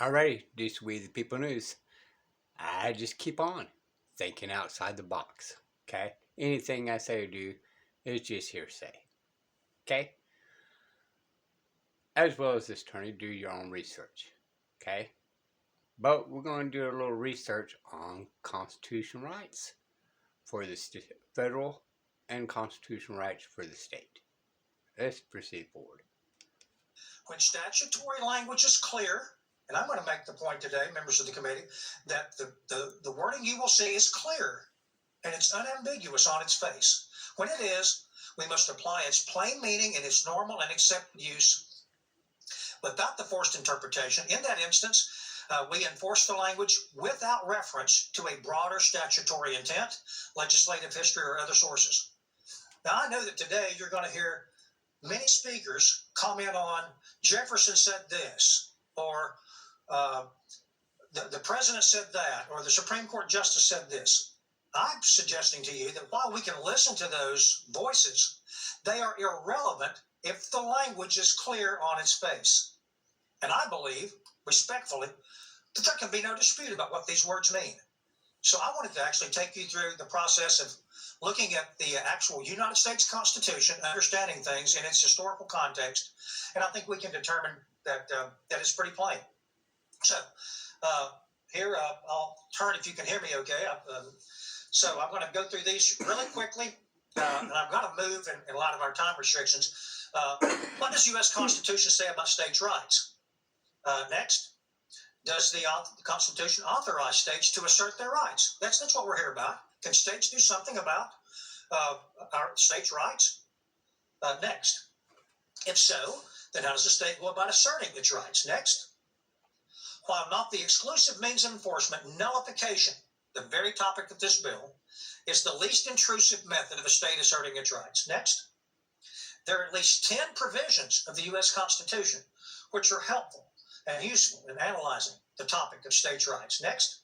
Alrighty, this We the People News. I just keep on thinking outside the box. Okay? Anything I say or do is just hearsay. Okay? As well as this attorney, do your own research. Okay? But we're going to do a little research on constitutional rights for the federal and constitutional rights for the state. Let's proceed forward. When statutory language is clear, and I'm going to make the point today, members of the committee, that the wording you will see is clear and it's unambiguous on its face. When it is, we must apply its plain meaning in its normal and accepted use without the forced interpretation. In that instance, we enforce the language without reference to a broader statutory intent, legislative history, or other sources. Now, I know that today you're going to hear many speakers comment on Jefferson said this, or the president said that, or the Supreme Court justice said this. I'm suggesting to you that while we can listen to those voices, they are irrelevant if the language is clear on its face. And I believe, respectfully, that there can be no dispute about what these words mean. So I wanted to actually take you through the process of looking at the actual United States Constitution, understanding things in its historical context, and I think we can determine that that is pretty plain. So here, I'll turn if you can hear me okay. So I'm going to go through these really quickly, and I'm going to move in a lot of our time restrictions. What does the U.S. Constitution say about states' rights? Next, does the Constitution authorize states to assert their rights? That's what we're here about. Can states do something about our states' rights? Next, if so, then how does the state go about asserting its rights? Next, while not the exclusive means of enforcement, nullification, the very topic of this bill, is the least intrusive method of a state asserting its rights. Next, there are at least 10 provisions of the U.S. Constitution which are helpful and useful in analyzing the topic of states' rights. Next,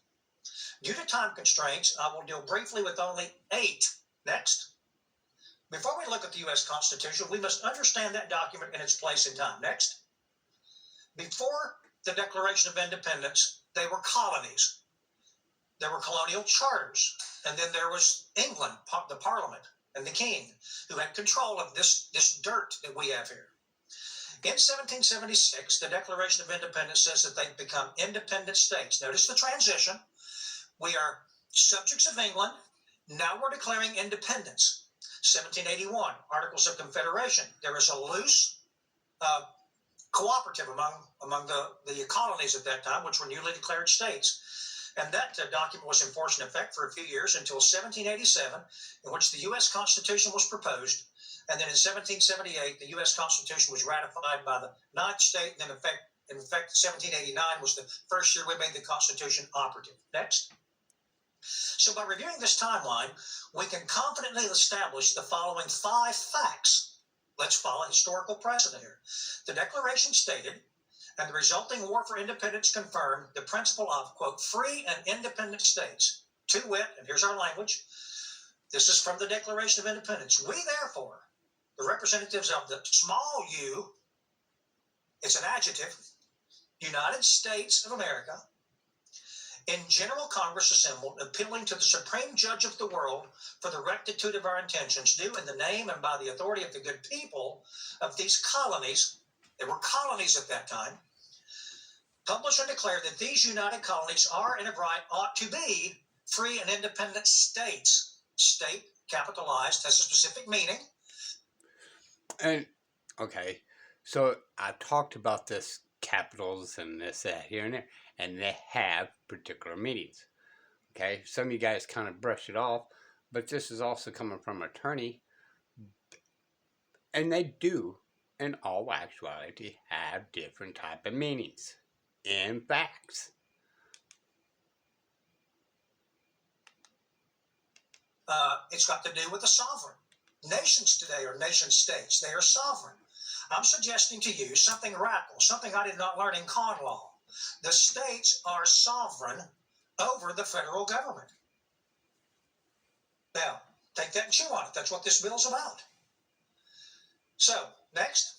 due to time constraints, I will deal briefly with only 8. Next, before we look at the U.S. Constitution, we must understand that document in its place in time. Next, before the Declaration of Independence, they were colonies. There were colonial charters, and then there was England, the Parliament, and the King, who had control of this dirt that we have here. In 1776, the Declaration of Independence says that they've become independent states. Notice the transition. We are subjects of England. Now we're declaring independence. 1781, Articles of Confederation. There is a loose cooperative among the colonies at that time, which were newly declared states. And that document was in force and effect for a few years until 1787, in which the U.S. Constitution was proposed. And then in 1778, the U.S. Constitution was ratified by the ninth state. And then in effect, 1789 was the first year we made the Constitution operative. Next. So by reviewing this timeline, we can confidently establish the following 5 facts. Let's follow historical precedent here. The Declaration stated, and the resulting war for independence confirmed the principle of, quote, free and independent states. To wit, and here's our language, this is from the Declaration of Independence. We, therefore, the representatives of the small u, it's an adjective, United States of America, in General Congress assembled, appealing to the Supreme Judge of the world for the rectitude of our intentions, do in the name and by the authority of the good people of these colonies, they were colonies at that time, publish and declare that these united colonies are and of right ought to be free and independent states. State, capitalized, has a specific meaning. And, okay, so I talked about this capitals and this, that, here and there, and they have particular meanings. Okay, some of you guys kind of brush it off, but this is also coming from an attorney, and they do, in all actuality, have different type of meanings in facts. It's got to do with the sovereign. Nations today are nation states. They are sovereign. I'm suggesting to you something radical, something I did not learn in con law. The states are sovereign over the federal government. Now, take that and chew on it. That's what this bill's about. So, next.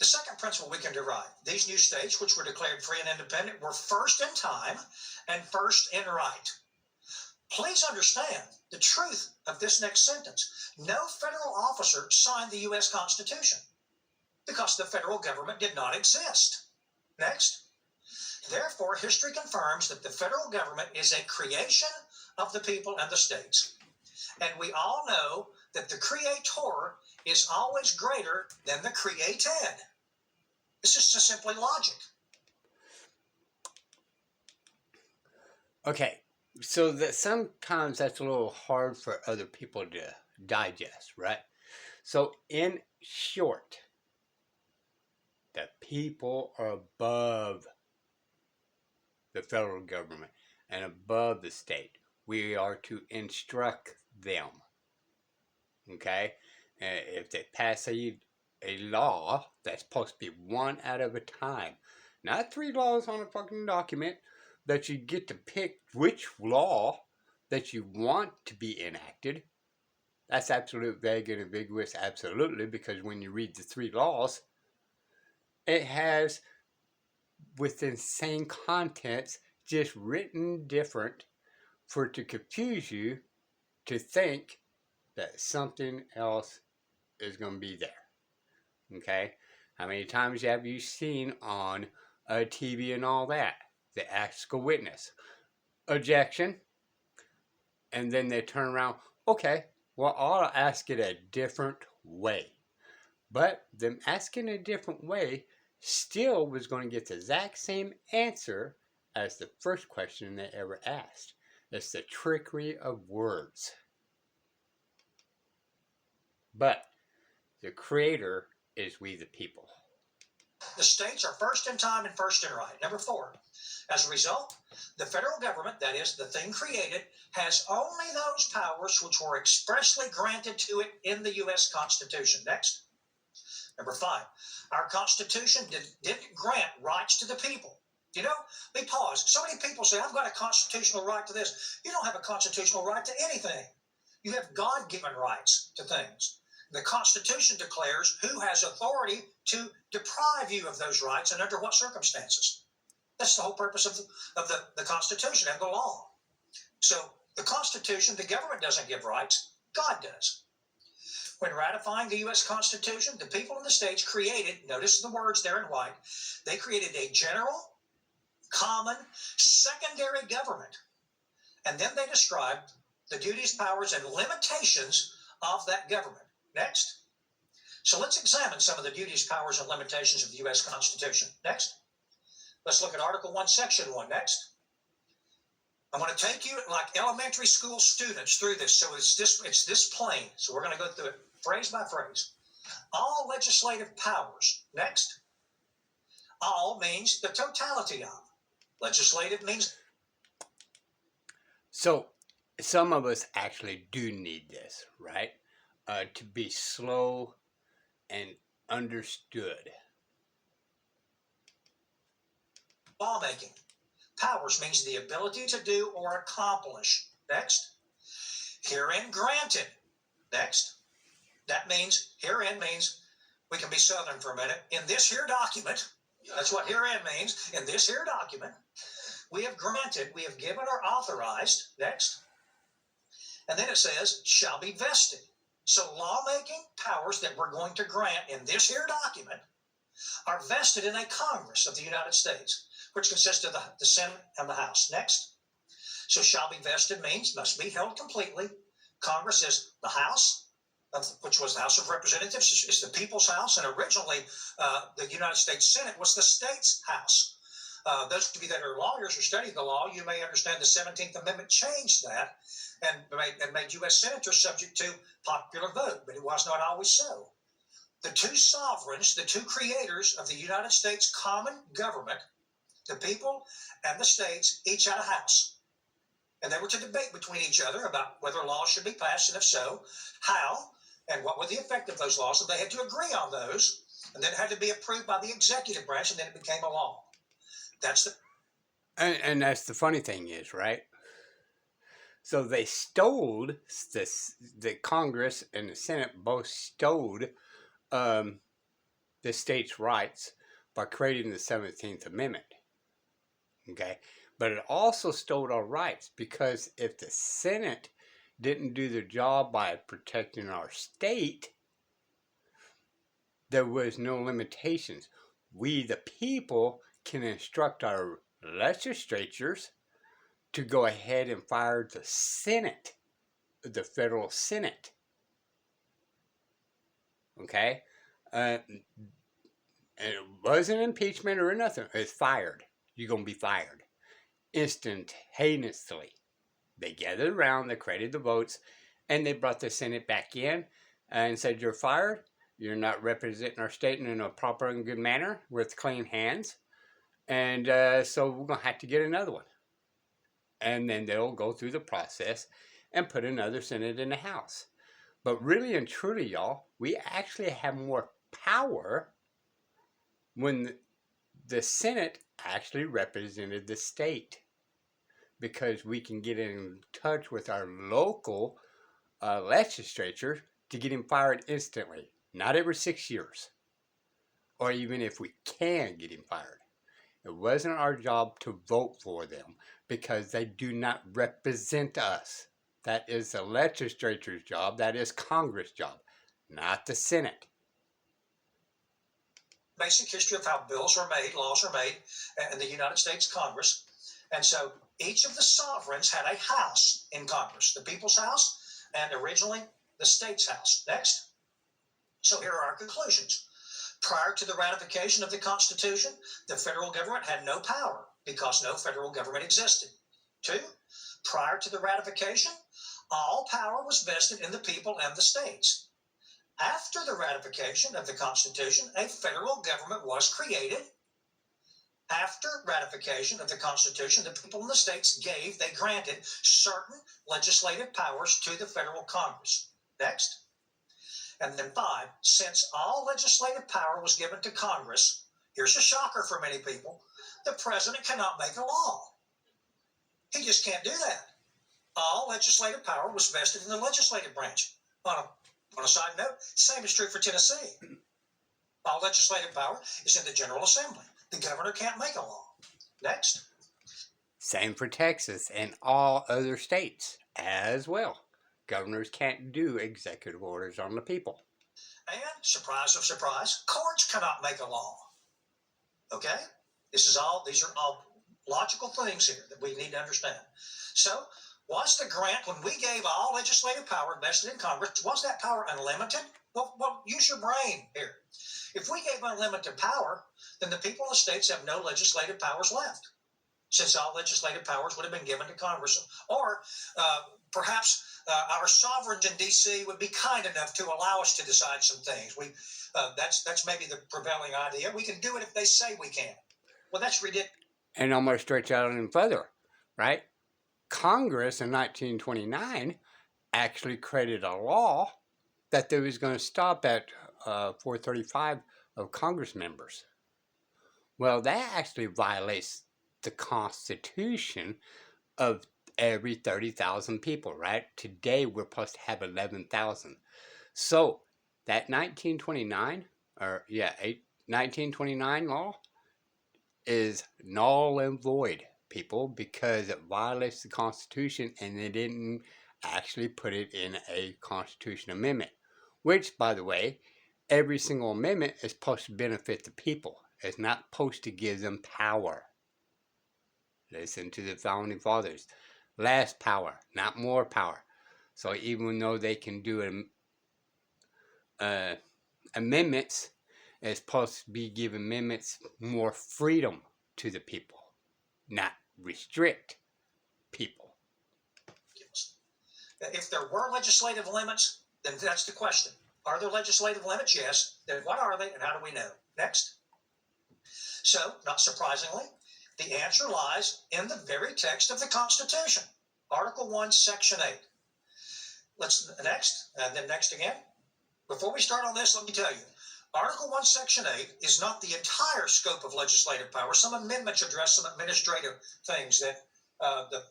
The second principle we can derive: these new states, which were declared free and independent, were first in time and first in right. Please understand the truth of this next sentence. No federal officer signed the U.S. Constitution because the federal government did not exist. Next. Therefore, history confirms that the federal government is a creation of the people and the states. And we all know that the creator is always greater than the created. This is just simply logic. Okay, so that sometimes that's a little hard for other people to digest, right? So in short, the people are above the federal government and above the state. We are to instruct them. Okay? If they pass a law, that's supposed to be one out of a time. Not 3 laws on a fucking document that you get to pick which law that you want to be enacted. That's absolute vague and ambiguous, absolutely, because when you read the 3 laws, it has within same contents, just written different for it to confuse you to think that something else is going to be there. Okay? How many times have you seen on TV and all that? They ask a witness, objection, and then they turn around, okay, well, I'll ask it a different way. But them asking a different way still was going to get the exact same answer as the first question they ever asked. It's the trickery of words. But the creator is we the people. The states are first in time and first in right. Number 4, as a result, the federal government, that is, the thing created, has only those powers which were expressly granted to it in the U.S. Constitution. Next. Number 5, our Constitution didn't grant rights to the people. You know, we pause. So many people say, I've got a constitutional right to this. You don't have a constitutional right to anything. You have God-given rights to things. The Constitution declares who has authority to deprive you of those rights and under what circumstances. That's the whole purpose of the Constitution and the law. So the Constitution, the government doesn't give rights. God does. When ratifying the U.S. Constitution, the people in the states created, notice the words there in white, they created a general, common, secondary government. And then they described the duties, powers, and limitations of that government. Next. So let's examine some of the duties, powers, and limitations of the U.S. Constitution. Next. Let's look at Article 1, Section 1. Next. I'm going to take you like elementary school students through this. So it's this plain. So we're going to go through it phrase by phrase. All legislative powers. Next. All means the totality of. Legislative means. So some of us actually do need this, right? To be slow and understood. Lawmaking. Powers means the ability to do or accomplish. Next. Herein granted. Next. That means, herein means, we can be Southern for a minute. In this here document, that's what herein means. In this here document, we have granted, we have given or authorized. Next. And then it says, shall be vested. So lawmaking powers that we're going to grant in this here document are vested in a Congress of the United States, which consists of the Senate and the House. Next. So shall be vested means must be held completely. Congress is the House, which was the House of Representatives, is the people's house, and originally the United States Senate was the state's house. Those of you that are lawyers or study the law, you may understand the 17th Amendment changed that and made U.S. senators subject to popular vote, but it was not always so. The two sovereigns, the two creators of the United States common government, the people and the states, each had a house. And they were to debate between each other about whether laws should be passed, and if so, how, and what were the effect of those laws. And they had to agree on those, and then it had to be approved by the executive branch, and then it became a law. That's the... And that's the funny thing is, right? So they stole this, the Congress and the Senate both stole the states' rights by creating the 17th Amendment. Okay? But it also stole our rights because if the Senate didn't do their job by protecting our state, there was no limitations. We, the people, can instruct our legislatures to go ahead and fire the Senate, the federal Senate. Okay? And it wasn't impeachment or nothing. It's fired. You're going to be fired instantaneously. They gathered around, they created the votes, and they brought the Senate back in and said, "You're fired. You're not representing our state in a proper and good manner with clean hands. And so we're going to have to get another one." And then they'll go through the process and put another Senate in the House. But really and truly, y'all, we actually have more power when the Senate actually represented the state, because we can get in touch with our local legislature to get him fired instantly, not every 6 years, or even if we can get him fired. It wasn't our job to vote for them because they do not represent us. That is the legislature's job. That is Congress' job, not the Senate. Basic history of how bills are made, laws are made in the United States Congress. And so each of the sovereigns had a house in Congress, the people's house, and originally the state's house. Next. So here are our conclusions. Prior to the ratification of the Constitution, the federal government had no power because no federal government existed. 2, prior to the ratification, all power was vested in the people and the states. After the ratification of the Constitution, a federal government was created. After ratification of the Constitution, the people in the states they granted certain legislative powers to the federal Congress. Next. And then 5, since all legislative power was given to Congress, here's a shocker for many people, the president cannot make a law. He just can't do that. All legislative power was vested in the legislative branch. On a side note, same is true for Tennessee. All legislative power is in the General Assembly. The governor can't make a law. Next. Same for Texas and all other states as well. Governors can't do executive orders on the people. And, surprise of surprise, courts cannot make a law. Okay? These are all logical things here that we need to understand. So, was the grant, when we gave all legislative power vested in Congress, was that power unlimited? Well, use your brain here. If we gave unlimited power, then the people of the states have no legislative powers left, since all legislative powers would have been given to Congress. Or perhaps our sovereigns in D.C. would be kind enough to allow us to decide some things. That's maybe the prevailing idea. We can do it if they say we can. Well, that's ridiculous. And I'm going to stretch out even further, right? Congress in 1929 actually created a law that they was going to stop at 435 of Congress members. Well, that actually violates the Constitution of every 30,000 people, right? Today, we're supposed to have 11,000. So, that 1929 law is null and void, people, because it violates the Constitution and they didn't actually put it in a Constitution amendment, which, by the way, every single amendment is supposed to benefit the people. It's not supposed to give them power. Listen to the Founding Fathers. Less power, not more power. So even though they can do amendments, it's supposed to be give amendments more freedom to the people, not restrict people. If there were legislative limits, then that's the question. Are there legislative limits? Yes. Then what are they and how do we know? Next. So, not surprisingly, the answer lies in the very text of the Constitution. Article 1, Section 8. Let's next, and then next again. Before we start on this, let me tell you, Article 1, Section 8 is not the entire scope of legislative power. Some amendments address some administrative things that the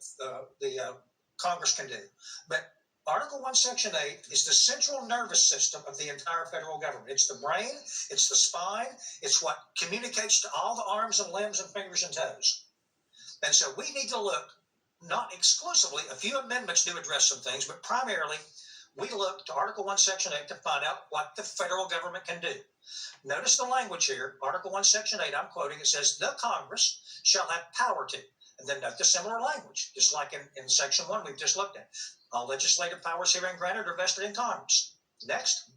Congress can do. But Article 1, Section 8 is the central nervous system of the entire federal government. It's the brain, it's the spine, it's what communicates to all the arms and limbs and fingers and toes. And so we need to look, not exclusively, a few amendments do address some things, but primarily we look to Article 1, Section 8 to find out what the federal government can do. Notice the language here, Article 1, Section 8, I'm quoting, it says, the Congress shall have power to, and then note the similar language, just like in Section 1 we've just looked at. All legislative powers herein granted are vested in Congress. Next,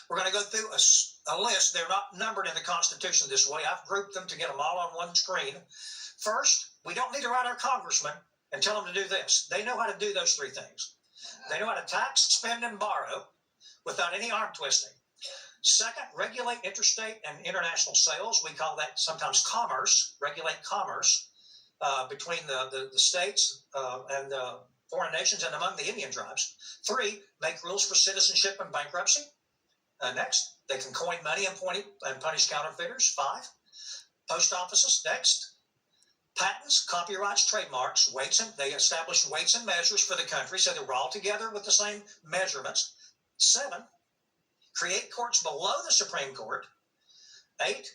we're going to go through a list. They're not numbered in the Constitution this way. I've grouped them to get them all on one screen. First, we don't need to write our congressmen and tell them to do this. They know how to do those three things. They know how to tax, spend, and borrow without any arm twisting. Second, regulate interstate and international sales. We call that sometimes commerce, regulate commerce between the states and foreign nations and among the Indian tribes. 3, make rules for citizenship and bankruptcy. Next, they can coin money and punish counterfeiters. 5, post offices. Next, patents, copyrights, trademarks, they establish weights and measures for the country so that we're all together with the same measurements. 7, create courts below the Supreme Court. 8,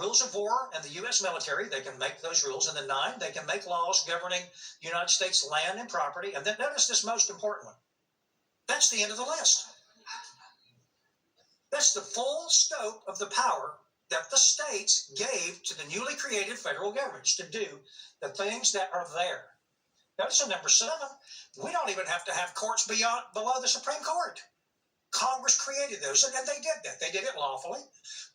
rules of war and the U.S. military, they can make those rules. And then 9, they can make laws governing United States land and property. And then notice this most important one. That's the end of the list. That's the full scope of the power that the states gave to the newly created federal governments to do the things that are there. Notice in number 7, we don't even have to have courts below the Supreme Court. Congress created those, and they did that. They did it lawfully.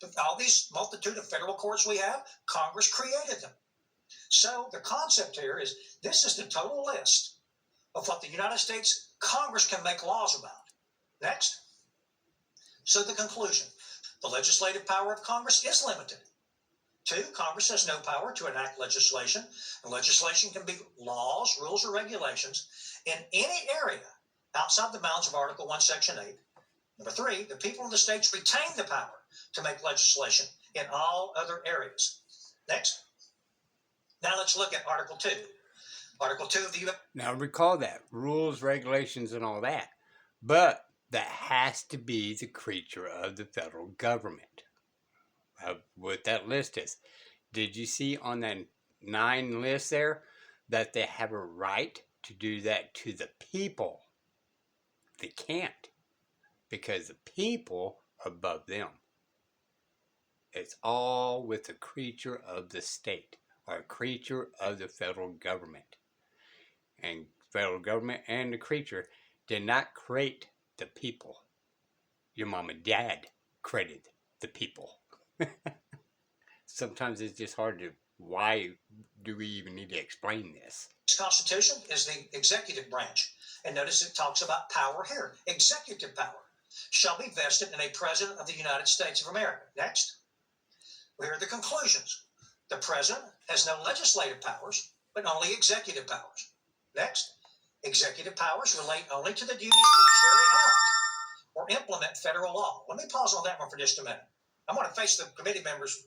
But all these multitude of federal courts we have, Congress created them. So the concept here is this is the total list of what the United States Congress can make laws about. Next. So the conclusion, the legislative power of Congress is limited. 2, Congress has no power to enact legislation, and legislation can be laws, rules, or regulations in any area outside the bounds of Article 1, Section 8. Number 3, the people of the states retain the power to make legislation in all other areas. Next. Now let's look at Article 2. Article 2 of the U.S. Now recall that, rules, regulations, and all that. But that has to be the creature of the federal government. What that list is. Did you see on that 9 list there that they have a right to do that to the people? They can't, because the people are above them. It's all with the creature of the state, or a creature of the federal government. And federal government and the creature did not create the people. Your mom and dad created the people. Sometimes it's just hard to, why do we even need to explain this? Constitution is the executive branch. And notice it talks about power here. Executive power shall be vested in a president of the United States of America. Next. Here are the conclusions. The president has no legislative powers, but only executive powers. Next. Executive powers relate only to the duties to carry out or implement federal law. Let me pause on that one for just a minute. I'm going to face the committee members.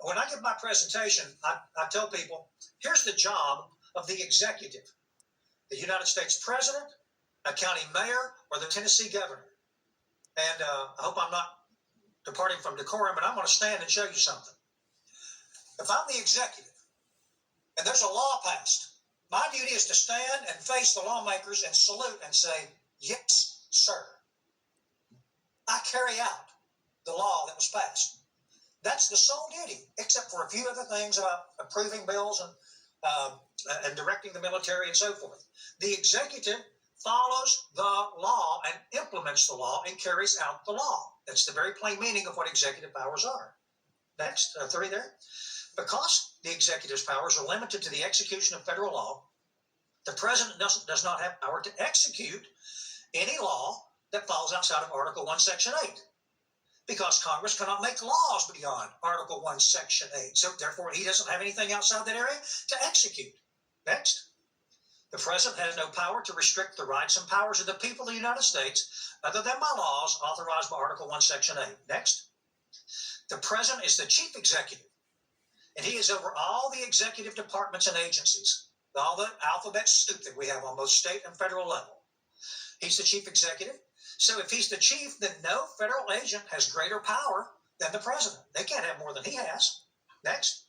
When I give my presentation, I tell people, here's the job of the executive. The United States president, a county mayor, or the Tennessee governor. And I hope I'm not departing from decorum, but I'm going to stand and show you something. If I'm the executive and there's a law passed, my duty is to stand and face the lawmakers and salute and say, yes, sir. I carry out the law that was passed. That's the sole duty, except for a few other things about approving bills and directing the military and so forth. The executive follows the law and implements the law and carries out the law. That's the very plain meaning of what executive powers are. Next, 3 there. Because the executive's powers are limited to the execution of federal law, the president does not have power to execute any law that falls outside of Article 1, Section 8. Because Congress cannot make laws beyond Article 1, Section 8. So therefore, he doesn't have anything outside that area to execute. Next. The president has no power to restrict the rights and powers of the people of the United States other than by laws authorized by Article 1, Section 8. Next. The president is the chief executive, and he is over all the executive departments and agencies, all the alphabet soup that we have on both state and federal level. He's the chief executive. So if he's the chief, then no federal agent has greater power than the president. They can't have more than he has. Next.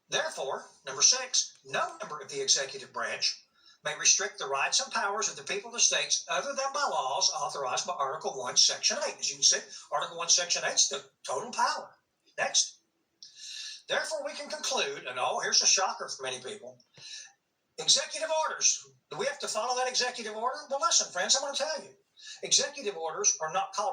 Therefore, number 6, no member of the executive branch may restrict the rights and powers of the people of the states other than by laws authorized by Article 1, Section 8. As you can see, Article 1, Section 8 is the total power. Next. Therefore, we can conclude, and here's a shocker for many people, executive orders. Do we have to follow that executive order? Well, listen, friends, I'm going to tell you. Executive orders are not called